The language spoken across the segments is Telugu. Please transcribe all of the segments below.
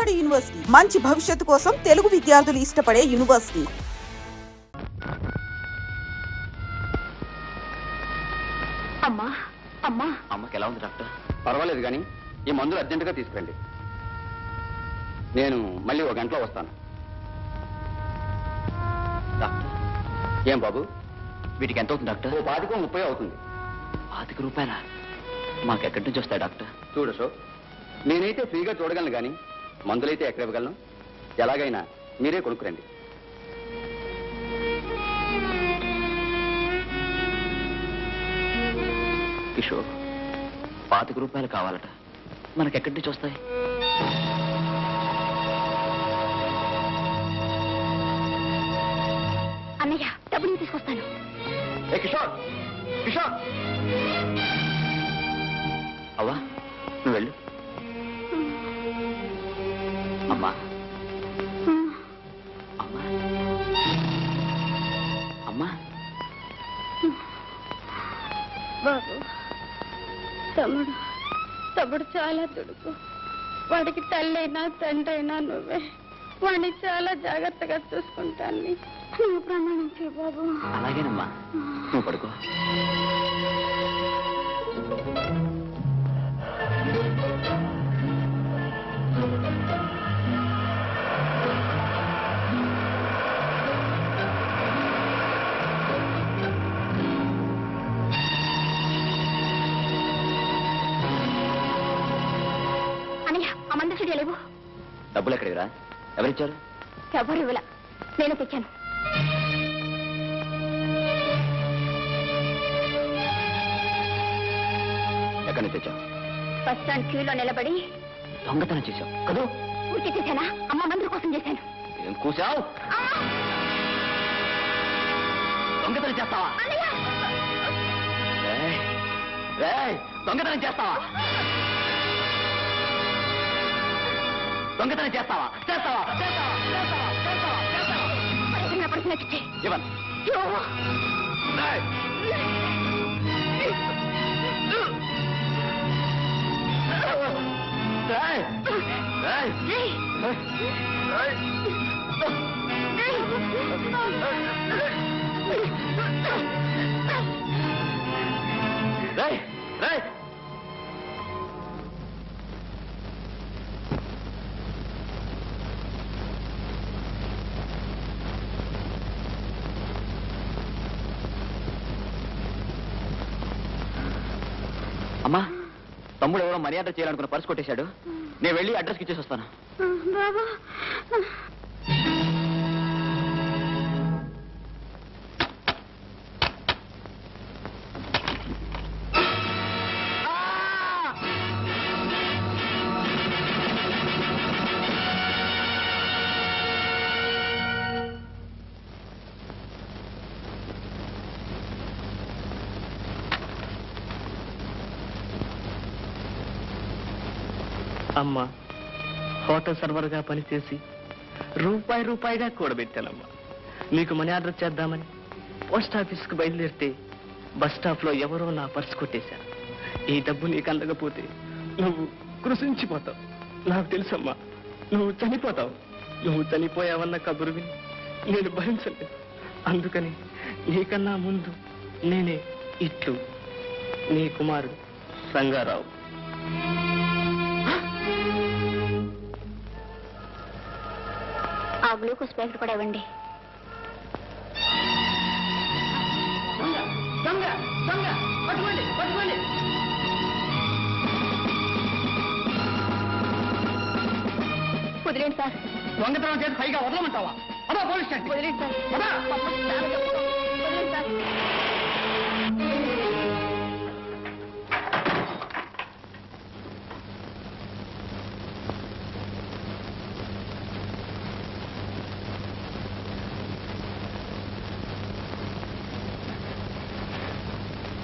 తమిళనాడు యూనివర్సిటీ మంచి భవిష్యత్తు కోసం తెలుగు విద్యార్థులు ఇష్టపడే యూనివర్సిటీ. అమ్మకి ఎలా ఉంది డాక్టర్? పర్వాలేదు కానీ ఈ మందులు అర్జెంటుగా తీసుకురండి. నేను మళ్ళీ 1 గంటలో వస్తాను. డాక్టర్ ఏం బాబు, వీటికి ఎంత అవుతుంది డాక్టర్? 25-30 అవుతుంది. 25 రూపాయలా? మాకెక్కడి నుంచి వస్తాయి డాక్టర్? చూడు సో, నేనైతే ఫ్రీగా చూడగలను కానీ మందులైతే ఎక్కడ ఇవ్వగలను? ఎలాగైనా మీరే కొనుక్కురండి. కిషోర్, 25 రూపాయలు కావాలట. మనకెక్కడి నుంచి వస్తాయి? అన్నయ్య, డబ్బులు తీసుకొస్తాను. కిషోర్, కిషోర్! అవ్వా, నువ్వు వెళ్ళు. అమ్మా, అమ్మా, అమ్మా. బాబు, తమ్ముడు చాలా దుడుకు. వాడికి తల్లైనా తండ్రైనా నువ్వే. వాడిని చాలా జాగ్రత్తగా చూసుకుంటాను. నువ్వు ప్రమాణం చేయ బాబు. అలాగేనమ్మా, నువ్వు పడుకో. లేవు. డబ్బులు ఎక్కడివిరా? ఎవరిచ్చారు? ఎవరు ఇవ్వలా, నేను తెచ్చాను. ఎక్కడి నుంచి తెచ్చావు? బస్ స్టాండ్ క్యూలో నిలబడి దొంగతనం చేశావు కదూ? ఊరికే చేశానా? అమ్మ మందుల కోసం చేశాను. ఏం కూసావు? దొంగతనం చేస్తావా? దొంగతనం చేస్తావా? దొంగతనం చేస్తావా? చేస్తావా? చేస్తావా? చేస్తావా? చేస్తావా? చేస్తావా? పడుతున్నట్టు ఇవ్వను. అమ్మా, తమ్ముడు ఎవరో మనీ ఆర్డర్ చేయాలనుకున్న పర్స్ కొట్టేశాడు. నేను వెళ్ళి అడ్రస్కి ఇచ్చేసి వస్తాను. బాబా, అమ్మా, హోటల్ సర్వర్గా పనిచేసి రూపాయిగా కూడబెట్టానమ్మా. నీకు మనీ ఆర్డర్ చేద్దామని పోస్ట్ ఆఫీస్కి బయలుదేరితే బస్ స్టాప్లో ఎవరో నా పర్స్ కొట్టేశారు. ఈ డబ్బు నీకు అందకపోతే నువ్వు కృషించిపోతావు. నాకు తెలుసమ్మా, నువ్వు చనిపోతావు. నువ్వు చనిపోయావన్న కబురు విని నేను భరించలేదు. అందుకని నీకన్నా ముందు నేనే ఇట్లు నీ కుమారుడు రంగారావు. ఆ గ్లూకోజ్ ప్యాకెట్ కూడా ఇవ్వండి. కుదిరేండి సార్. దొంగతనం చేసి పైగా వదలమంటావా? అదా పోలీస్ స్టేషన్. కుదిరేండి సార్. కుదిరేండి సార్.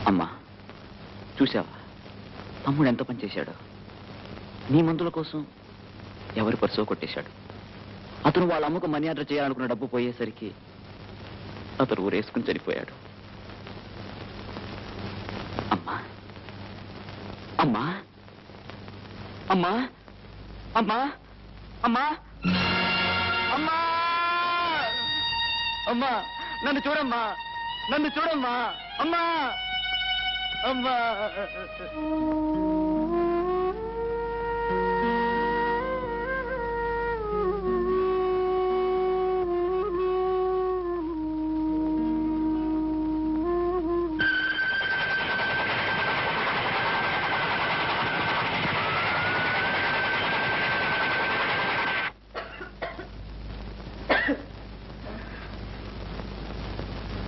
అమ్మా, చూసావా తమ్ముడు ఎంత పని చేశాడు? నీ మందుల కోసం ఎవరి పర్సో కొట్టేశాడు. అతను వాళ్ళ అమ్మకు మనీ ఆర్డర్ చేయాలనుకున్న డబ్బు పోయేసరికి అతను ఊరేసుకుని చనిపోయాడు. అమ్మా, అమ్మా, అమ్మా, అమ్మా, అమ్మా అమ్మా అమ్మా నన్ను చూడమ్మా నన్ను చూడమ్మా అమ్మా అమ్మా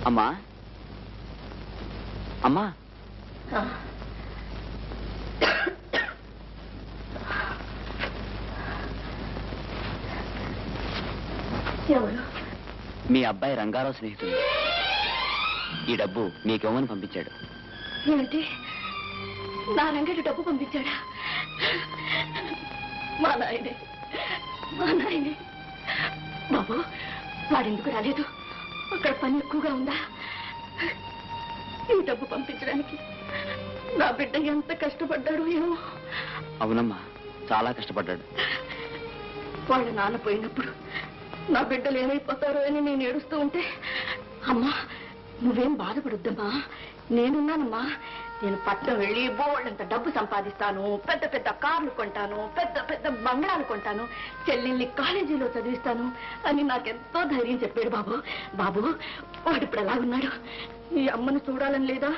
అమ్మా అమ్మా ఎవరు? మీ అబ్బాయి రంగారావు స్నేహితుడు. ఈ డబ్బు మీకేమని పంపించాడు. ఏమిటి? నా రంగడి డబ్బు పంపించాడా? మా నాయనే బాబు, వాడెందుకు రాలేదు? అక్కడ పని ఎక్కువగా ఉందా? ఈ డబ్బు పంపించడానికి నా బిడ్డ ఎంత కష్టపడ్డాడు ఏమో. అవునమ్మా, చాలా కష్టపడ్డాడు. వాళ్ళ నాన్న పోయినప్పుడు నా బిడ్డలు ఏమైపోతారో అని నేను ఏడుస్తూ ఉంటే, అమ్మా నువ్వేం బాధపడొద్దమ్మా, నేనున్నానమ్మా. నేను పట్నం వెళ్ళి బోళ్ళంత డబ్బు సంపాదిస్తాను, పెద్ద పెద్ద కార్లు కొంటాను, పెద్ద పెద్ద బంగ్లాలు కొంటాను, చెల్లెల్ని కాలేజీలో చదివిస్తాను అని నాకెంతో ధైర్యం చెప్పాడు బాబు. బాబు వాడు ఇప్పుడు ఎలా ఉన్నాడు? ఈ అమ్మను చూడాలని లేదా?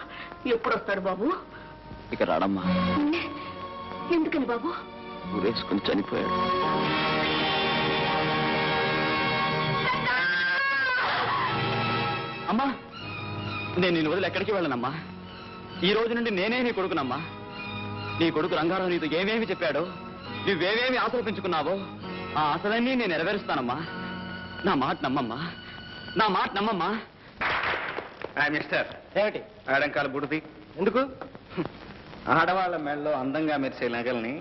ఎప్పుడు వస్తాడు బాబు? ఇక రాడమ్మా. ఎందుకని బాబు? ఊరేసుకుని చనిపోయాడు. అమ్మా, నేను నిన్ను వదిలి ఎక్కడికి వెళ్ళనమ్మా. ఈ రోజు నుండి నేనే నీ కొడుకునమ్మా. నీ కొడుకు రంగారావు నీతో ఏమేమి చెప్పాడో, నువ్వేమేమి ఆశలు పెంచుకున్నావో ఆ ఆశలన్నీ నేను నెరవేరుస్తానమ్మా. నా మాట నమ్మమ్మా, నా మాట నమ్మమ్మా. మిస్టర్, ఏమిటి ఆడంకాల బుడిది ఎందుకు? ఆడవాళ్ళ మెడలో అందంగా మెరిసే నగల్ని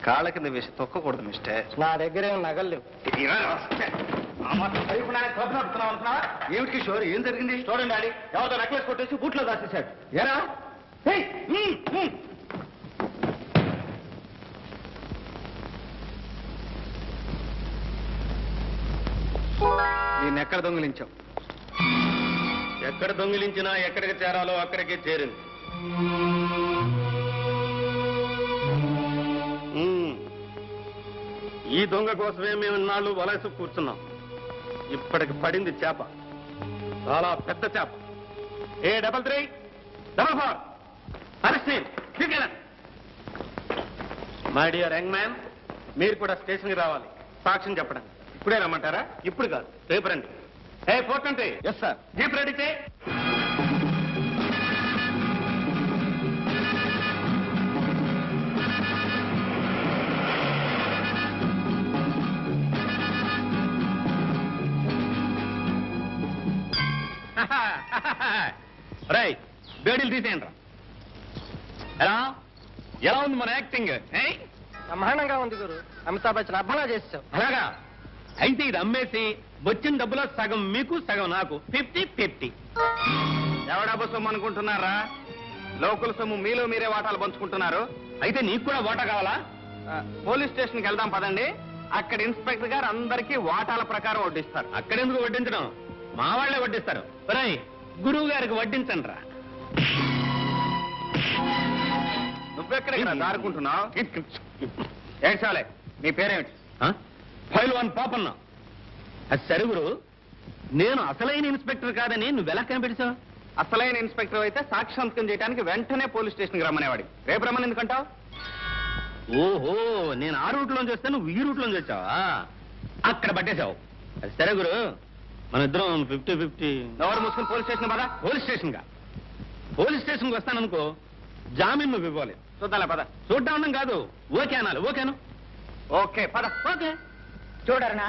కాళ్ళ కింద వేసి తొక్కకూడదు మిస్టర్. నా దగ్గరే నగలు లేవు. ఏమిటి కిషోర్, ఏం జరిగింది? చూడండి డాడీ, ఎవరితో నెక్లెస్ కొట్టేసి బూట్లో దాచేశాడు. ఏరా నేనెక్కడ దొంగిలించావు? ఎక్కడ దొంగిలించినా ఎక్కడికి చేరాలో అక్కడికే చేరింది. ఈ దొంగ కోసమే మేము ఇన్నాళ్ళు వలస కూర్చున్నాం. ఇప్పటికి పడింది చేప, చాలా పెద్ద చేప. ఏ 3344 మై డియర్ యంగ్ మ్యాన్, మీరు కూడా స్టేషన్కి రావాలి సాక్ష్యం చెప్పడానికి. ఇప్పుడే రమ్మంటారా? ఇప్పుడు కాదు, రేపు రండి. ఏ 420. Yes sir. జీప్ రెడీ చేయి. రై, బేడీలు తీసేయండి రా. ఎలా ఉంది మన యాక్టింగ్? బ్రహ్మాండంగా ఉంది గురు. అమితాబ్ బచ్చన్ అబ్బలా చేస్తావు. అలాగా అయితే ఇది అమ్మేసి వచ్చిన డబ్బులో సగం మీకు సగం నాకు, 50-50. ఎవడా సొమ్ము అనుకుంటున్నారా? లోకల్ సొమ్ము మీలో మీరే వాటాలు పంచుకుంటున్నారు. అయితే నీకు కూడా ఓటా కావాలా? పోలీస్ స్టేషన్కి వెళ్దాం పదండి. అక్కడ ఇన్స్పెక్టర్ గారు అందరికీ వాటాల ప్రకారం వడ్డిస్తారు. అక్కడెందుకు వడ్డించడం? మా వాళ్లే వడ్డిస్తారు. రై, గురువు గారికి వడ్డించండి రా. నువ్వెక్కడ దారుకుంటున్నావు? ఏడ్చాలే, నీ పేరేమిటి? ఫైల్వాన్ పాపన్న. అది సరే గురు, నేను అసలైన ఇన్స్పెక్టర్ కాదని నువ్వెలా కనిపెట్టావు? అసలైన ఇన్స్పెక్టర్ అయితే సాక్షి సంతకం చేయడానికి వెంటనే పోలీస్ స్టేషన్కి రమ్మనేవాడి. రేపు రమ్మని ఎందుకంటావు? ఓహో, నేను ఆ రూట్లోంచి వస్తే నువ్వు ఈ రూట్లోంచి వచ్చావా? అక్కడ పట్టేశావు. అది సరే గురు, మన ఇద్దరం 50-50. ఎవరు మూసుకుని పోలీస్ స్టేషన్ పదా. పోలీస్ స్టేషన్కి వస్తాననుకో, జామీన్ నువ్వు ఇవ్వాలి. చూద్దాలే పద. చూడ్డా కాదు, ఓకే అనాలి. ఓకేను? ఓకే పద. ఓకే. చూడరనా,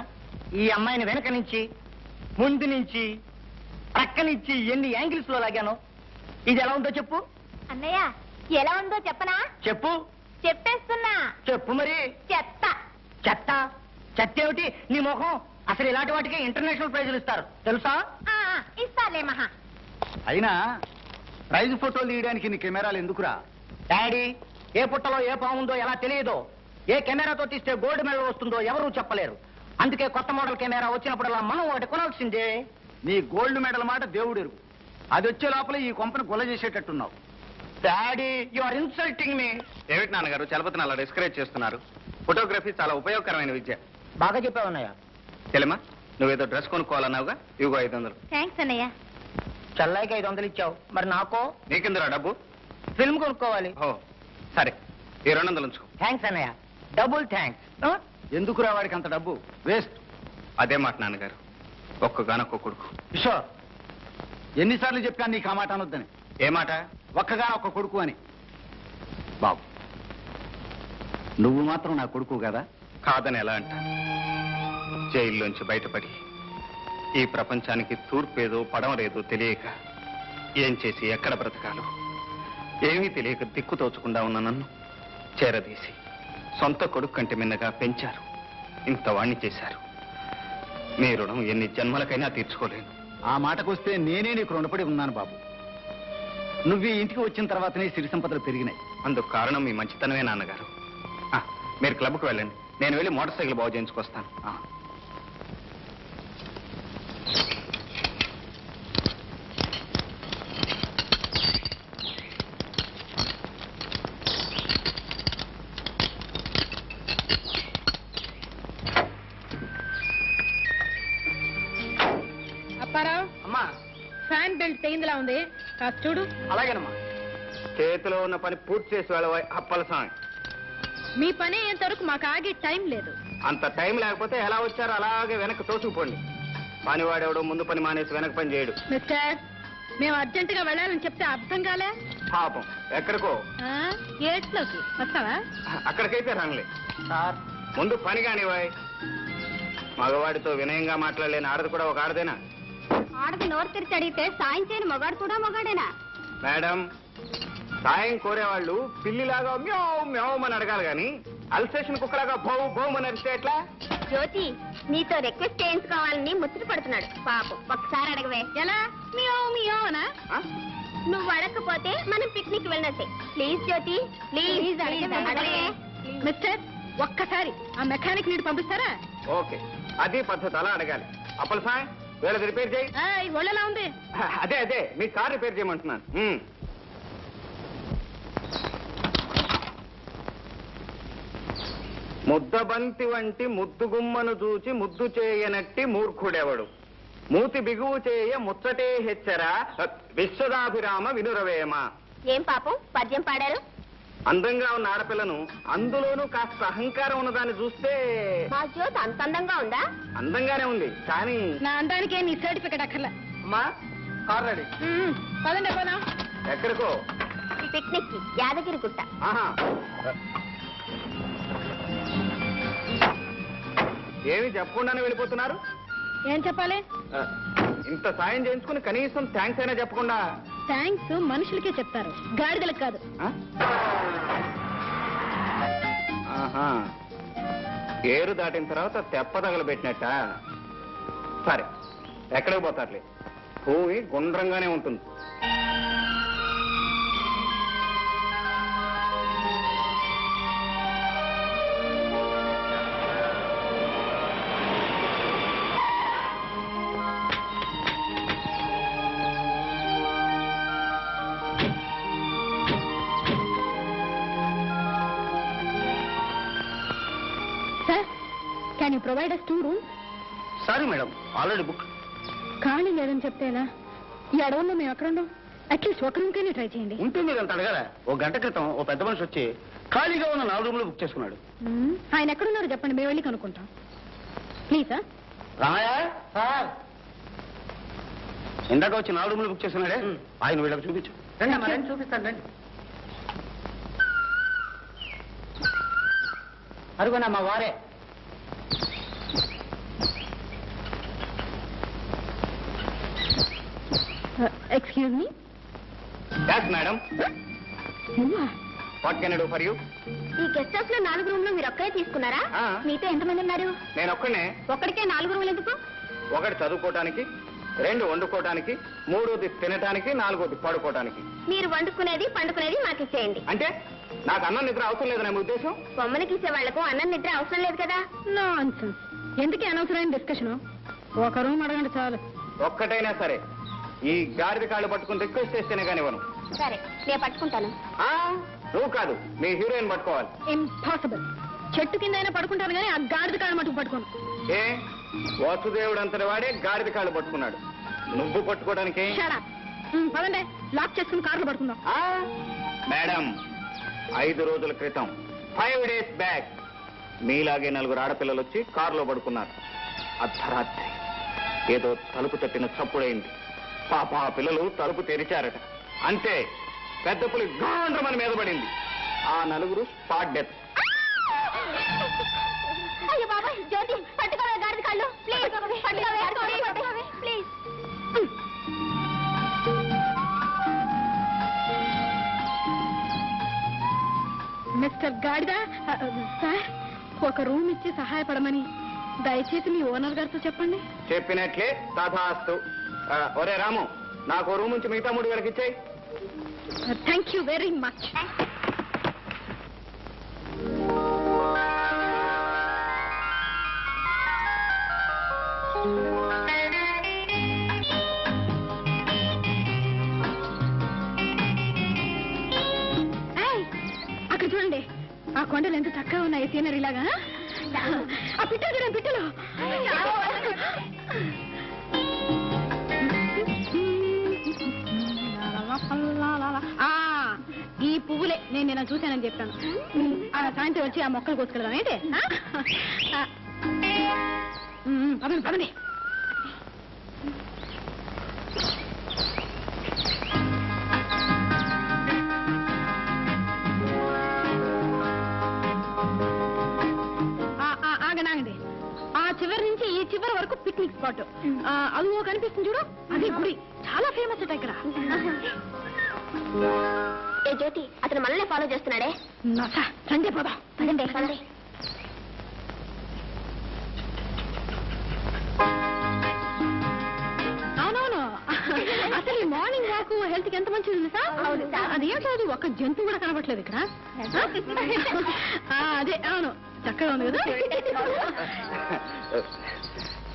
ఈ అమ్మాయిని వెనక నుంచి, ముందు నుంచి, ప్రక్క నుంచి ఎన్ని యాంగిల్స్ లో లాగాను. ఇది ఎలా ఉందో చెప్పు. అన్నయ్య ఎలా ఉందో చెప్పనా? చెప్పు. చెప్పేస్తున్నా. చెప్పు మరి. చెత్త. చెత్త? చెత్త ఏమిటి నీ మొహం? అసలు ఇలాంటి వాటికి ఇంటర్నేషనల్ ప్రైజులు ఇస్తారు తెలుసా? ఇస్తాలే మహా. అయినా ప్రైజ్ ఫోటోలు తీయడానికి నీ కెమెరాలు ఎందుకురా? డాడీ, ఏ పుట్టలో ఏ పాముందో ఎలా తెలియదో ఏ కెమెరాతో తీస్తే గోల్డ్ మెడల్ వస్తుందో ఎవరూ చెప్పలేరు. అందుకే కొత్త మోడల్ కెమెరా వచ్చినప్పుడల్లా మనం ఒకటి కొనాల్సిందే. నీ గోల్డ్ మెడల్ మాట దేవుడు ఎరుగు. అది వచ్చే లోపల ఈ కొంపను గొల్ల చేసేటట్టున్నావు. Daddy you are insulting me. ఏమిటి నాన్నగారు చలపతిని అలా డిస్కరేజ్ చేస్తున్నారు? ఫోటోగ్రఫీ చాలా ఉపయోగకరమైన విద్య. బాగా చెప్పావు అన్నయ్య. తెలియమా నువ్వేదో డ్రెస్ కొనుక్కోవాలన్నావుగా, ఇవిగో 500. థ్యాంక్స్ అన్నయ్య. చెల్లాయికి 500 ఇచ్చావు, మరి నాకో నీకిందరా డబ్బు? ఫిల్మ్ కొనుక్కోవాలి. ఓ సరే, ఈ 200 ఉంచుకో. థ్యాంక్స్ అన్నయ్య, డబుల్ థ్యాంక్స్. ఎందుకురా వాడికి అంత డబ్బు? వేస్ట్. అదే మాట నాన్నగారు, ఒక్కగానొక్క కొడుకు. కిషోర్, ఎన్నిసార్లు చెప్పాను నీకు ఆ మాట అనొద్దని? ఏ మాట? ఒక్కగానొక్క కొడుకు అని. బాబు, నువ్వు మాత్రం నా కొడుకు కదా? కాదని ఎలా అంటా? జైల్లోంచి బయటపడి ఈ ప్రపంచానికి తూర్పేదో పడమరేదో తెలియక ఏం చేసి ఎక్కడ బ్రతకాలో ఏమీ తెలియక దిక్కు తోచకుండా ఉన్న నన్ను చేరదీసి సొంత కొడుకు కంటే మిన్నగా పెంచారు. ఇంత వాణ్ణి చేశారు. మీ రుణం ఎన్ని జన్మలకైనా తీర్చుకోలేను. ఆ మాటకొస్తే నేనే నీకు రుణపడి ఉన్నాను బాబు. నువ్వు ఈ ఇంటికి వచ్చిన తర్వాతనే సిరి సంపదలు పెరిగినాయి. అందుకు కారణం మీ మంచితనమే నాన్నగారు. మీరు క్లబ్కు వెళ్ళండి, నేను వెళ్ళి మోటార్ సైకిల్ బాగు చేయించుకొస్తాను. అప్పారావు, అమ్మా. ఫ్యాన్ బెల్ట్ తెయిందిలా ఉంది, కాస్త చూడు. అలాగేనమ్మా. చేతిలో ఉన్న పని పూర్తి చేసి వెళ్ళబోయ్ అప్పల స్వామి. మీ పని అయ్యేంత వరకు మాకు ఆగే టైం లేదు. అంత టైం లేకపోతే ఎలా వచ్చారో అలాగే వెనక్కి తోసుకుపోండి. పనివాడెవడో ముందు పని మానేసి వెనక పని చేయడు. మిస్టర్, మేము అర్జెంటుగా వెళ్ళాలని చెప్తే అర్థం కాలే. పాపం ఎక్కడికో ఏట్లోకి వస్తావా? అక్కడికైతే రానులే. సార్, ముందు పని కానివాయ్. మగవాడితో వినయంగా మాట్లాడలేని ఆడది కూడా ఒక ఆడదేనా? ఆడది నోరు తెరిచి అడిగితే సాయం చేయని మగాడు కూడా మగాడేనా? మేడం, సాయం కోరేవాళ్ళు పిల్లిలాగా మ్యావ్ మ్యావ్ అని అడగాలి గాని అల్సేషన్ కుక్కలాగా భౌ భౌమని అరిస్తే ఎట్లా? జ్యోతి, నీతో రిక్వెస్ట్ చేయించుకోవాలని ముచ్చట పడుతున్నాడు. పాపం ఒకసారి అడగవే. ఎలా? మియోనా? ఆ? నువ్వు అడగకపోతే మనం పిక్నిక్ వెళ్ళినట్టే. ప్లీజ్ జ్యోతి, ప్లీజ్ అడగవే. మిస్టర్, ఒక్కసారి ఆ మెకానిక్ నీటి పంపిస్తారా? ఓకే, అది పద్ధతి, అలా అడగాలి. అప్పల సాయ్, వీళ్ళది రిపేర్ చేయి. ఒళ్ళెలా ఉంది? అదే మీ కార్ రిపేర్ చేయమంటున్నాను. ముద్దబంతి వంటి ముద్దుగుమ్మను చూచి ముద్దు చేయనట్టి మూర్ఖుడెవడు, మూతి బిగువు చేయ ముచ్చటే హెచ్చరా విశ్వదాభిరామ వినురవేమ. ఏం పాపం పద్యం పాడారు? అందంగా ఉన్న ఆడపిల్లను, అందులోనూ కాస్త అహంకారం ఉన్నదాన్ని చూస్తే. మా జ్యోతి అంత అందంగా ఉందా? అందంగానే ఉంది, కానీ నా అందానికే నీ సర్టిఫికెట్ అక్కర్లా. అమ్మా, కార్ రెడీ. పదండి పోనా. ఎక్కడికో? పిక్నిక్ కి, యాదగిరి గుట్ట. ఆహా, ఏమి చెప్పకుండానే వెళ్ళిపోతున్నారు? ఏం చెప్పాలి? ఇంత సాయం చేయించుకుని కనీసం థ్యాంక్స్ అయినా చెప్పకుండా. థ్యాంక్స్ మనుషులకే చెప్తారు, గాడిదలకు కాదు. ఆహా, ఏరు దాటిన తర్వాత తెప్ప తగలబెట్టినట్ట. సరే, ఎక్కడికి పోతారులే, భూమి గుండ్రంగానే ఉంటుంది. Can you provide us 2 rooms? Sorry madam, already book. ఖాళీ లేదని చెప్తేలా? ఈ అడవుల్లో మేము ఎక్కడ ఉండం? అట్లీస్ట్ ఒక రూమ్ కైనా ట్రై చేయండి. ఉంటుంది అంత అడగాల. ఓ గంట క్రితం ఓ పెద్ద మనిషి వచ్చి ఖాళీగా ఉన్న 4 రూములు బుక్ చేసుకున్నాడు. ఆయన ఎక్కడున్నారో చెప్పండి, మేము వెళ్ళి కనుక్కుంటాం. ప్లీజ్. రామయ్య సార్, ఇందాక వచ్చి 4 రూములు బుక్ చేసుకున్నాడే, ఆయన వీళ్ళకి చూపించు. రండి చూపిస్తాను, రండి. అరుగునా మా వారే. Excuse me. Yes madam, what can I do for you? ఈ గెస్ట్ హౌస్ లో 4 రూమ్లు మీరు ఒక్కరే తీసుకున్నారా? మీతో ఎంతమంది ఉన్నారు? నేను ఒక్కనే. ఒక్కడికే 4 రూములు ఎందుకు? 1 చదువుకోవటానికి, 2 వండుకోవటానికి, 3వది తినటానికి, 4వది పడుకోవటానికి. మీరు వండుకునేది పండుకునేది మాకు ఇచ్చేయండి. అంటే నాకు అన్నం నిద్ర అవసరం లేదనే మీ ఉద్దేశం? బొమ్మలకి ఇచ్చే వాళ్లకు అన్నం నిద్ర అవసరం లేదు కదా. నాన్సెన్స్. ఎందుకే అనవసరమైన డిస్కషన్? ఒక రూమ్ అడగండి చాలు. ఒక్కటైనా సరే ఈ గాడిద కాళ్ళు పట్టుకుని రిక్వెస్ట్ చేస్తేనే కానివ్వను. సరే నేను పట్టుకుంటాను. నువ్వు కాదు, మీ హీరోయిన్ పట్టుకోవాలి. ఇంపాసిబుల్. చెట్టు కింద అయినా పడుకుంటాను కానీ ఆ గాడిద కాళ్ళ మటుకు పట్టుకోను. ఏ వాసుదేవుడు అంతటి వాడే గాడిద కాళ్ళు పట్టుకున్నాడు, నువ్వు పట్టుకోవడానికి? Shut up. పదండి, లాక్ చేసుకుని కార్లో పడుకుందాం. మేడం, 5 రోజుల క్రితం 5 days బ్యాక్ మీలాగే 4 ఆడపిల్లలు వచ్చి కారులో పడుకున్నారు. అర్ధరాత్రి ఏదో తలుపు తట్టిన చప్పుడైంది. పాప ఆ పిల్లలు తలుపు తెరిచారట. అంతే, పెద్ద పులి గాండ్రమని మీద పడింది. ఆ 4 స్పాట్ డెత్. అయ్యో బాబా, జ్యోతి పట్టుకోవే గాడిద కాళ్ళు ప్లీజ్. పట్టుకోవే ప్లీజ్. మిస్టర్ గాడిద, సార్ ఒక రూమ్ ఇచ్చి సహాయపడమని దయచేసి మీ ఓనర్ గారితో చెప్పండి. చెప్పినట్లే తథాస్తు. ఒరే రాము, నాకు రూమ్ నుంచి మిగతా 3 వేలకి ఇచ్చేయి. Thank you very much. అక్కడ చూడండి, ఆ కొండలు ఎంత చక్కగా ఉన్నాయి సీనరీ లాగా. ఆ పిట్టలు చూడండి, పిట్టలు. ఈ పువ్వులే నేను నిన్న చూశానని చెప్పాను. సాయంత్రం వచ్చి ఆ మొక్కలు కోసుకెళ్దాం ఏంటి? పదండి పదండి. ఆగండి, ఆ చివరి నుంచి ఈ చివరి వరకు పిక్నిక్ స్పాట్. అది కనిపిస్తుంది చూడు, అదే గుడి, చాలా ఫేమస్ అట ఇక్కడ. ఏ జ్యోతి, అతను మనల్ని ఫాలో చేస్తున్నాడే. సంజయ్ పోదా. పదండి పదండి. అవునవును, అసలు ఈ మార్నింగ్ వాక్ హెల్త్ కి ఎంత మంచిది తెలుసా? అదేంటో అది ఒక జంతువు కూడా కనబట్లేదు ఇక్కడ. అదే అవును, చక్కగా ఉంది కదా.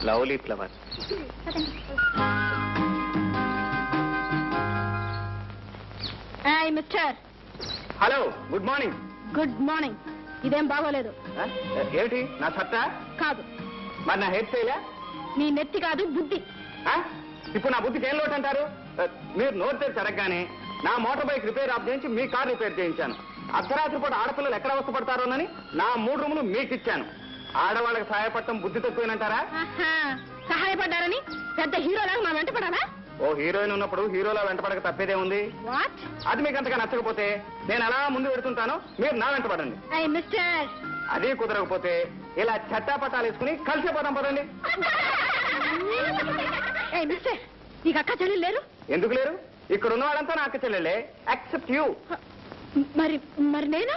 Lovely flower. Mister. Hello, good morning. Good morning. ఇదేం బాగోలేదు. ఏమిటి నా సత్తా? కాదు. మరి నా హెయిర్ స్టైలా? నీ నెత్తి కాదు, బుద్ధి. ఇప్పుడు నా బుద్ధికి ఏం లోటు అంటారు? మీరు నోరు తెరిచి అడగగానే నా మోటార్ బైక్ రిపేర్ ఆఫ్ చేయించి మీ కార్ రిపేర్ చేయించాను. అర్ధరాత్రి పూట ఆడపిల్లలు ఎక్కడ అవస్థపడతారోనని నా 3 రూములు మీకు ఇచ్చాను. ఆడవాళ్ళకి సహాయపడటం బుద్ధి తక్కువేనంటారా? సహాయపడ్డారని పెద్ద హీరోలాగా మా వెంట పడాలా? ఓ హీరోయిన్ ఉన్నప్పుడు హీరోలా వెంటపడక తప్పేదే ఉంది. వాట్? అది మీకు అంతగా నచ్చకపోతే నేను అలా ముందు పెడుతుంటాను, మీరు నా వెంట పడండి. మిస్టర్. అది కుదరకపోతే ఇలా చట్టాపట్టాలు వేసుకుని కలిసిపోదాం పదండి. మిస్టర్, నీకు అక్క చెల్లెలు లేరు? ఎందుకు లేరు? ఇక్కడ ఉన్న వాళ్ళంతా నా అక్క చెల్లెలే, యాక్సెప్ట్ యూ. మరి మరి నేను?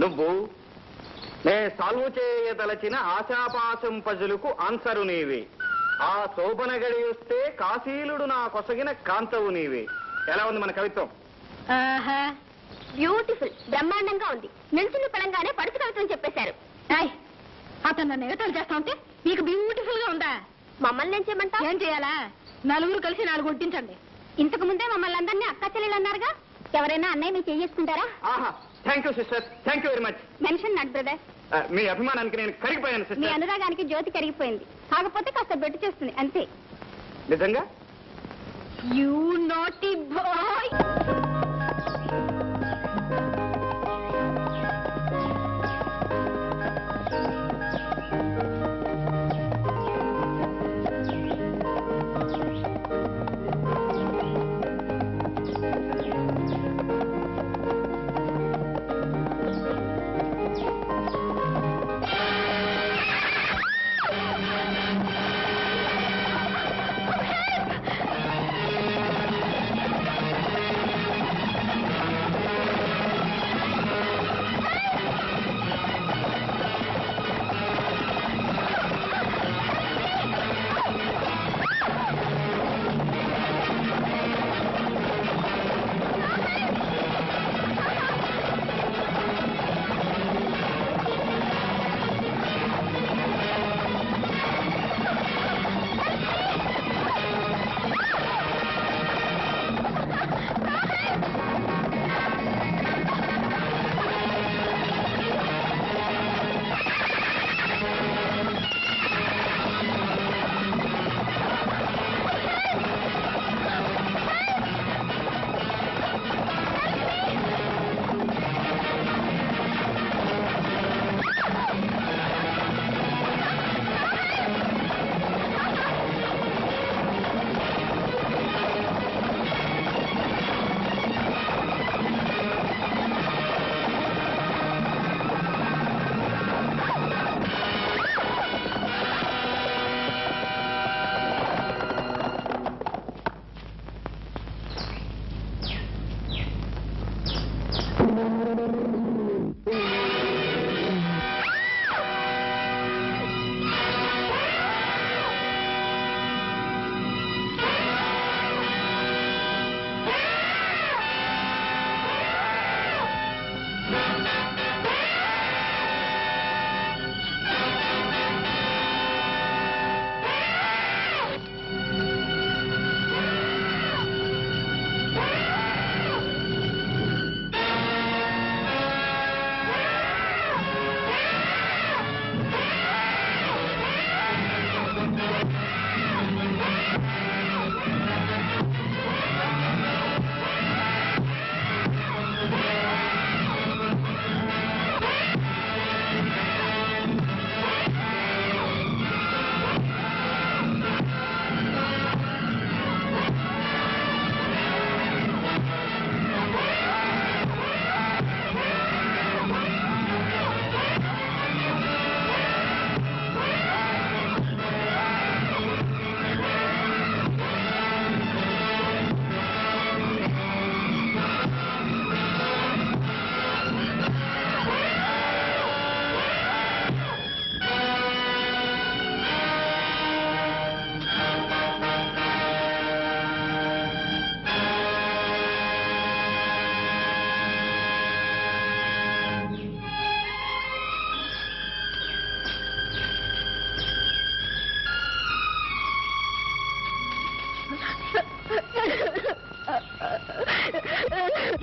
నువ్వు నే సాల్వ్ చేయదలచిన ఆశాపాశం పజులకు ఆన్సరు నీవే. ఆ శోభన గడి వస్తే కాశీలుడు నా కొసగిన కాంతవు నీవే. ఎలా ఉంది మన కవిత్వం? బ్యూటిఫుల్, బ్రహ్మాండంగా ఉంది. నిల్చుని పడంగానే పడుచు కవిత్వం చెప్పేశారు. అతను నన్ను ఎగతాళి చేస్తా ఉంటే మీకు బ్యూటిఫుల్ గా ఉందా? మమ్మల్ని ఏం చేయమంటా? ఏం చేయాలా? 4 కలిసి 4 కొట్టించండి. ఇంతకు ముందే మమ్మల్ని అందరినీ అక్క చెల్లెలు అన్నారుగా. ఎవరైనా అన్నయ్య మీరు చేసుకుంటారా? Thank you sister, thank you very much. Mention not brother. మీ అభిమానానికి నేను కరిగిపోయాను మీ సిస్టర్. అనురాగానికి జ్యోతి కరిగిపోయింది. కాకపోతే కాస్త బెట్టు చేస్తుంది అంతే. నిజంగా? You naughty boy.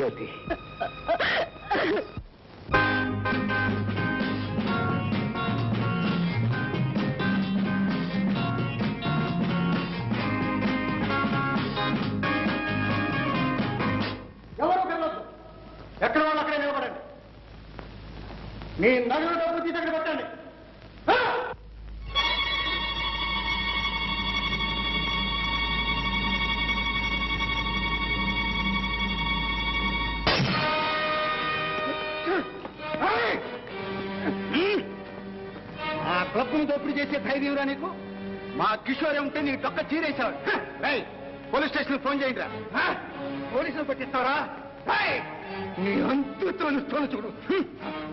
జ్యోతి ఎవరు వెళ్ళొద్దు. ఎక్కడ వాళ్ళు అక్కడే నిలబడండి. మీ నగలు డబ్బు తీసి అక్కడ పెట్టండి. ఆ క్లబ్ను దోపిడీ చేసే ధైర్యంరా నీకు? మా కిషోరే ఉంటే నీ డొక్క చీరేశాడు. రై, పోలీస్ స్టేషన్ ఫోన్ చేయండి రా. పోలీసులు పట్టిస్తావరా? నీ అంతు తెలుస్తాను చూడు.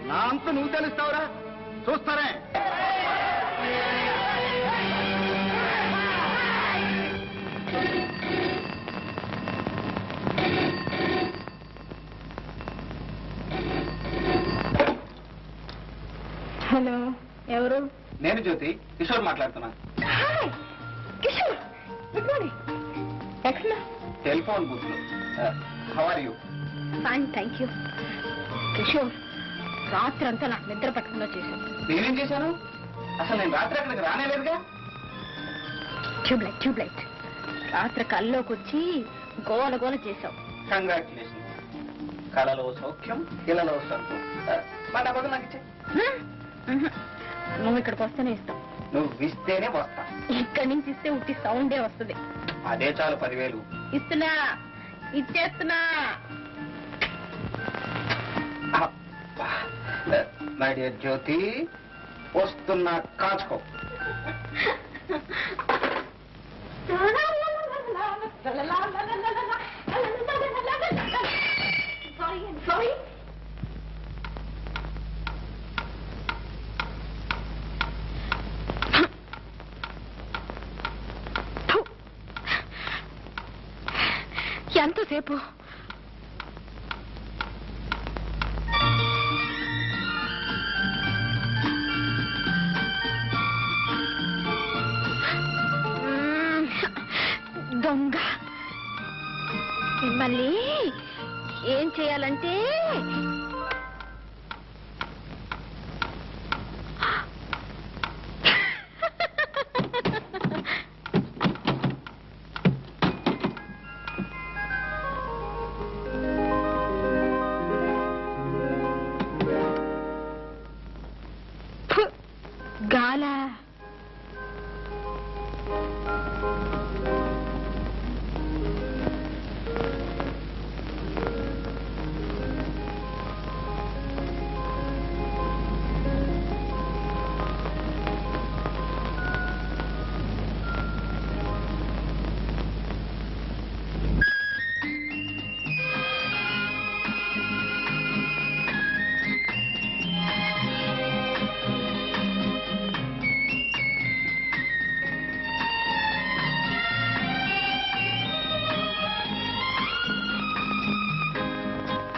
నా అంతు నువ్వు తెలుస్తావురా? చూస్తారే. హలో, ఎవరు? నేను జ్యోతి, కిషోర్ మాట్లాడుతున్నా. Hi Kishore, good morning. ఎక్కడ? టెలిఫోన్ బూత్ లో. How are you? Fine, thank you. Kishore, రాత్రంతా నాకు నిద్ర పట్టకుండా చేశాను. నేనేం చేశాను? అసలు నేను రాత్రి అక్కడికి రానేలేదుగా. ట్యూబ్లైట్ రాత్రి కల్లోకి వచ్చి గోల గోల చేశావు. కంగ్రాచులేషన్. కళలో సౌఖ్యం, ఇళ్లలో సౌఖ్యం. మా డబ్బు నాకు ఇచ్చే. నువ్వు ఇక్కడికి వస్తేనే ఇస్తావు. నువ్వు ఇస్తేనే వస్తా. ఇక్కడి నుంచి ఇస్తే ఉట్టి సౌండే వస్తుంది. అదే చాలు 10,000. ఇస్తున్నా, ఇచ్చేస్తున్నా. మై డియర్ జ్యోతి, వస్తున్నా, కాచుకో. సారీ. ఎంతసేపు? దొంగ. మిమ్మల్ని ఏం చేయాలంటే గాల.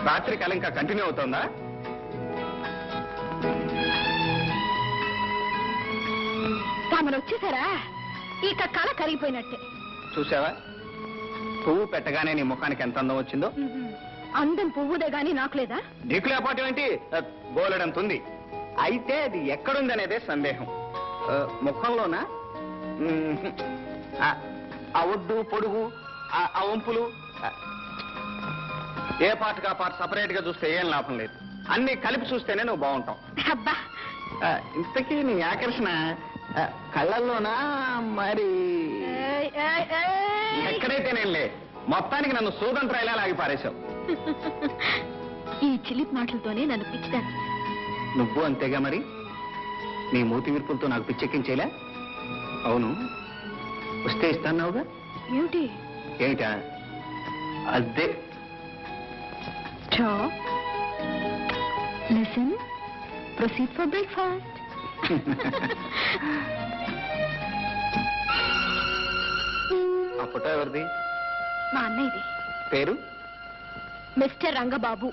రాత్రి కళ ఇంకా కంటిన్యూ అవుతుందా? తామను వచ్చేసారా? ఇక కళ కరిగిపోయినట్టే. చూసావా, పువ్వు పెట్టగానే నీ ముఖానికి ఎంత అందం వచ్చిందో. అందం పువ్వుదే గాని నాకు లేదా? నీకు లేకపోవటం ఏంటి? బోలెడంతుంది. అయితే అది ఎక్కడుంది అనేదే సందేహం. ముఖంలోనా? ఆ ఒడ్డు, పొడుగు, ఆ వంపులు, ఏ పార్ట్ కా పార్ట్ సపరేట్ గా చూస్తే ఏం లాభం లేదు. అన్ని కలిపి చూస్తేనే నువ్వు బాగుంటావు. అబ్బా, ఇంతకీ నీ ఆకర్షణ కళ్ళల్లోనా మరి ఎక్కడైతేనేలే, మొత్తానికి నన్ను సూదంత్రాయిలా లాగి పారేశావు. ఈ చిలిపి మాటలతోనే నన్ను పిచ్చిదాన్ని. నువ్వు అంతేగా మరి. నీ మూతి విరుపులతో నాకు పిచ్చెక్కించేలా. అవును, వస్తే ఇస్తాన్నావుగా. ఏమిటి? ఏమిటా? అదే. Stop. Listen. Proceed for breakfast. ఆ ఫోటో ఎవరిది? మా అన్నయ్యది. పేరు? మిస్టర్ రంగబాబు.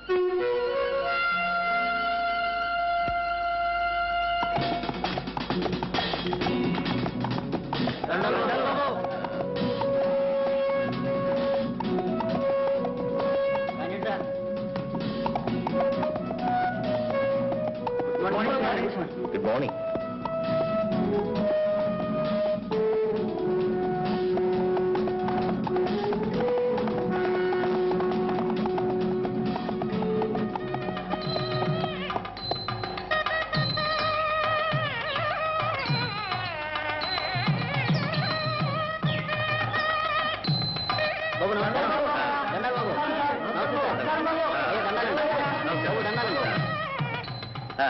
మార్నింగ్.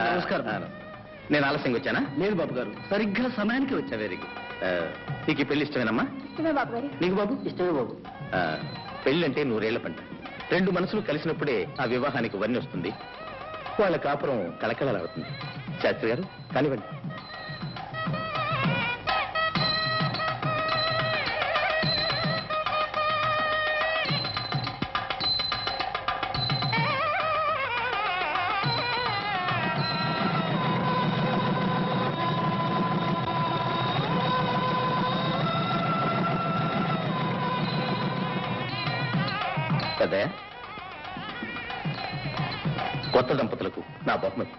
నమస్కారం. నేను ఆలస్యంగా వచ్చానా? లేదు బాబు గారు, సరిగ్గా సమయానికి వచ్చా. Very good. నీకు ఈ పెళ్లి ఇష్టమేనమ్మా? ఇష్టమే బాబు గారు. నీకు బాబు? ఇష్టమే బాబు. పెళ్లి అంటే 100 ఏళ్ల పంట. 2 మనసులు కలిసినప్పుడే ఆ వివాహానికి వన్నె వస్తుంది, వాళ్ళ కాపురం కళకళలాడుతుంది. శాస్త్రి గారు కానివ్వండి. కదా కొత్త దంపతులకు నా బహుమతి.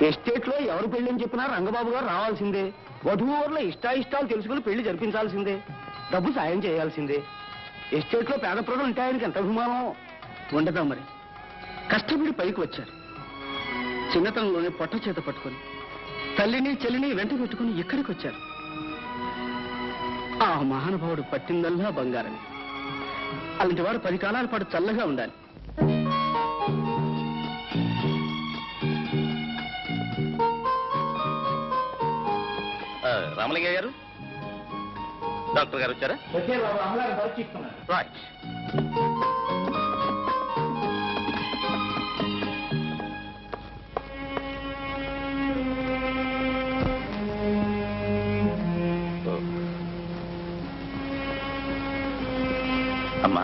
ఎస్టేట్ లో ఎవరు పెళ్లి అని చెప్పినా రంగబాబు గారు రావాల్సిందే. వధువుల ఇష్టాయిష్టాలు తెలుసుకుని పెళ్లి జరిపించాల్సిందే. డబ్బు సాయం చేయాల్సిందే. ఎస్టేట్ లో పేద ప్రజలు ఉంటే ఆయనకి ఎంత అభిమానం ఉండదా మరి. కష్టపడి పైకి వచ్చారు. చిన్నతనంలోనే పొట్ట చేత పట్టుకొని తల్లిని చెల్లిని వెంట పెట్టుకుని ఇక్కడికి వచ్చారు. ఆ మహానుభావుడు పట్టిందల్లా బంగారం. అలాంటి వాడు 10 కాలాల పాటు చల్లగా ఉండాలి. రామలింగయ్య గారు, డాక్టర్ గారు వచ్చారా? రైట్. అమ్మా,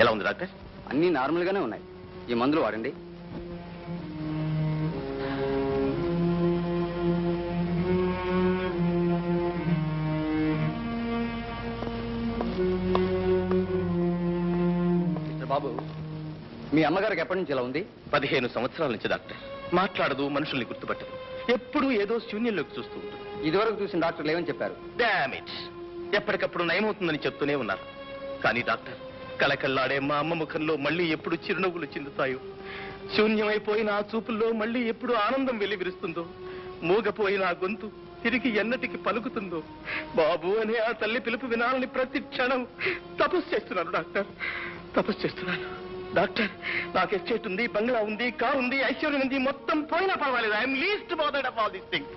ఎలా ఉంది డాక్టర్? అన్నీ నార్మల్గానే ఉన్నాయి. ఈ మందులు వాడండి. బాబు, మీ అమ్మగారికి ఎప్పటి నుంచి ఇలా ఉంది? 15 సంవత్సరాల నుంచి డాక్టర్. మాట్లాడదు, మనుషుల్ని గుర్తుపట్టదు, ఎప్పుడూ ఏదో శూన్యంలోకి చూస్తూ ఉంటుంది. ఇదివరకు చూసిన డాక్టర్లు ఏమని చెప్పారు? డామేజ్. ఎప్పటికప్పుడు నయమవుతుందని చెప్తూనే ఉన్నారు. కానీ డాక్టర్, కళకళ్ళాడే మా అమ్మ ముఖంలో మళ్ళీ ఎప్పుడు చిరునవ్వులు చిందుతాయో, శూన్యమైపోయిన ఆ చూపుల్లో మళ్ళీ ఎప్పుడు ఆనందం వెలివిరుస్తుందో, మూగపోయిన ఆ గొంతు తిరిగి ఎన్నటికి పలుకుతుందో, బాబు అనే ఆ తల్లి పిలుపు వినాలని ప్రతి క్షణం తపస్సు చేస్తున్నాను డాక్టర్, తపస్సు చేస్తున్నాను. డాక్టర్, నాకు ఎస్టేట్ ఉంది, బంగ్లా ఉంది, కారు ఉంది, ఐశ్వర్యం ఉంది, మొత్తం పోయినా పర్వాలేదు. I'm least bothered of all these things.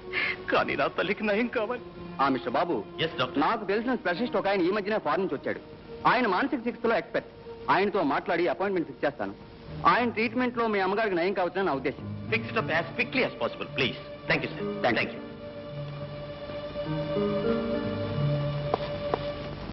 కానీ నా తల్లికి నయం కావాలి. మిస్టర్ బాబు, నాకు తెలిసిన స్పెషలిస్ట్ ఒక ఆయన ఈ మధ్యనే ఫారెన్ నుంచి వచ్చాడు. ఆయన మానసిక చికిత్సలో ఎక్స్పర్ట్. ఆయనతో మాట్లాడి అపాయింట్మెంట్ ఫిక్స్ చేస్తాను. ఆయన ట్రీట్మెంట్ లో మీ అమ్మగారికి నయం కావచ్చని నా ఉద్దేశం. Fix it up as quickly as possible please. Thank you sir. Thank you.